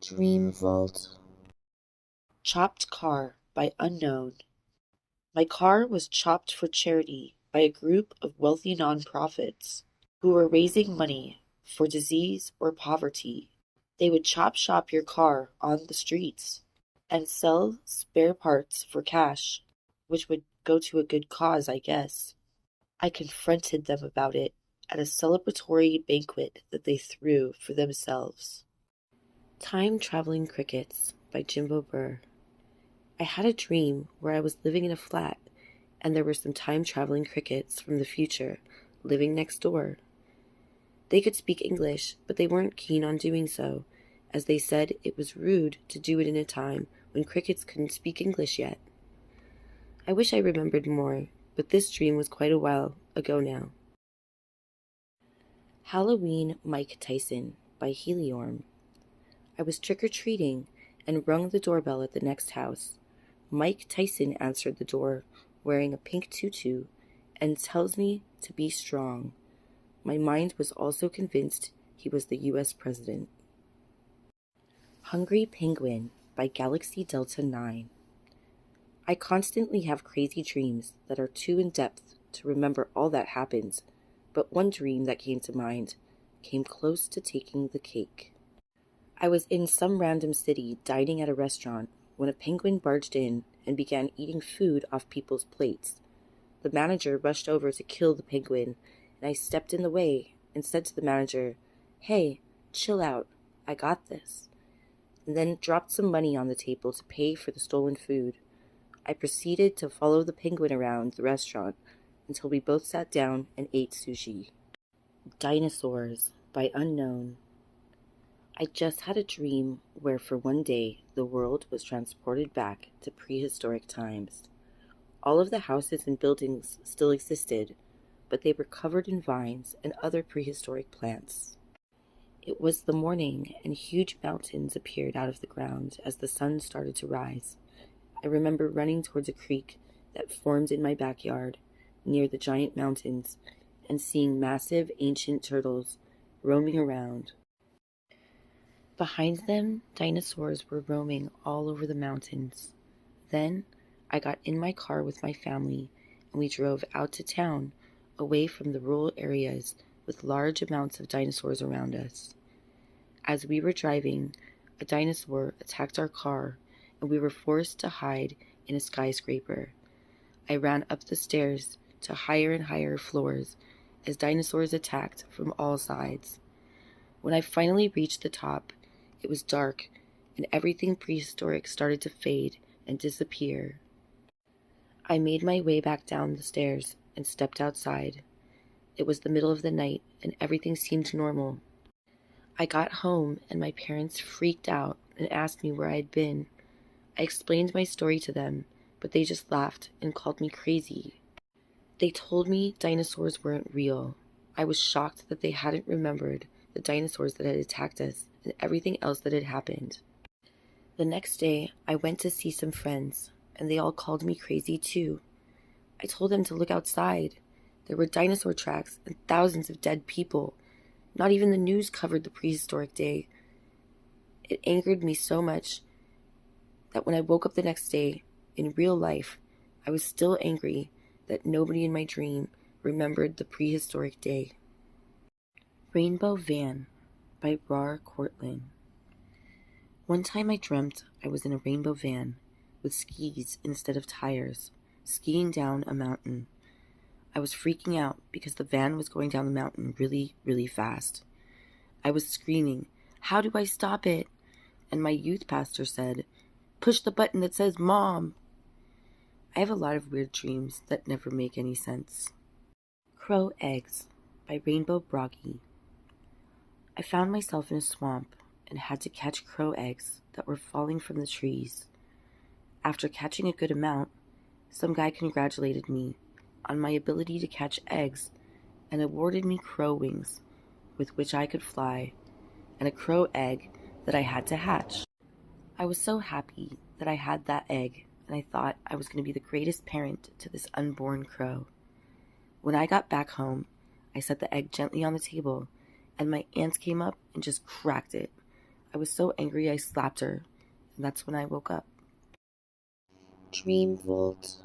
Dream Vault. Chopped Car by Unknown. My car was chopped for charity by a group of wealthy nonprofits who were raising money for disease or poverty. They would chop shop your car on the streets and sell spare parts for cash, which would go to a good cause, I guess. I confronted them about it at a celebratory banquet that they threw for themselves. Time-Traveling Crickets by Jimbo Burr. I had a dream where I was living in a flat and there were some time-traveling crickets from the future living next door. They could speak English, but they weren't keen on doing so, as they said it was rude to do it in a time when crickets couldn't speak English yet. I wish I remembered more, but this dream was quite a while ago now. Halloween Mike Tyson by Heliorm. I was trick-or-treating and rung the doorbell at the next house. Mike Tyson answered the door, wearing a pink tutu, and tells me to be strong. My mind was also convinced he was the U.S. President. Hungry Penguin by Galaxy Delta 9. I constantly have crazy dreams that are too in-depth to remember all that happens, but one dream that came to mind came close to taking the cake. I was in some random city dining at a restaurant when a penguin barged in and began eating food off people's plates. The manager rushed over to kill the penguin, and I stepped in the way and said to the manager, "Hey, chill out, I got this," and then dropped some money on the table to pay for the stolen food. I proceeded to follow the penguin around the restaurant until we both sat down and ate sushi. Dinosaurs by Unknown. I just had a dream where for one day the world was transported back to prehistoric times. All of the houses and buildings still existed, but they were covered in vines and other prehistoric plants. It was the morning, and huge mountains appeared out of the ground as the sun started to rise. I remember running towards a creek that formed in my backyard near the giant mountains and seeing massive ancient turtles roaming around. Behind them, dinosaurs were roaming all over the mountains. Then, I got in my car with my family, and we drove out to town, away from the rural areas with large amounts of dinosaurs around us. As we were driving, a dinosaur attacked our car, and we were forced to hide in a skyscraper. I ran up the stairs to higher and higher floors as dinosaurs attacked from all sides. When I finally reached the top, it was dark, and everything prehistoric started to fade and disappear. I made my way back down the stairs and stepped outside. It was the middle of the night, and everything seemed normal. I got home, and my parents freaked out and asked me where I had been. I explained my story to them, but they just laughed and called me crazy. They told me dinosaurs weren't real. I was shocked that they hadn't remembered the dinosaurs that had attacked us and everything else that had happened. The next day, I went to see some friends, and they all called me crazy too. I told them to look outside. There were dinosaur tracks and thousands of dead people. Not even the news covered the prehistoric day. It angered me so much that when I woke up the next day, in real life, I was still angry that nobody in my dream remembered the prehistoric day. Rainbow Van by Rar Cortland. One time I dreamt I was in a rainbow van with skis instead of tires, skiing down a mountain. I was freaking out because the van was going down the mountain really, really fast. I was screaming, "How do I stop it?" And my youth pastor said, "Push the button that says Mom." I have a lot of weird dreams that never make any sense. Crow Eggs by Rainbow Broggy. I found myself in a swamp and had to catch crow eggs that were falling from the trees. After catching a good amount, some guy congratulated me on my ability to catch eggs and awarded me crow wings with which I could fly and a crow egg that I had to hatch. I was so happy that I had that egg, and I thought I was going to be the greatest parent to this unborn crow. When I got back home, I set the egg gently on the table, and my aunts came up and just cracked it. I was so angry I slapped her, and that's when I woke up. Dream Vault.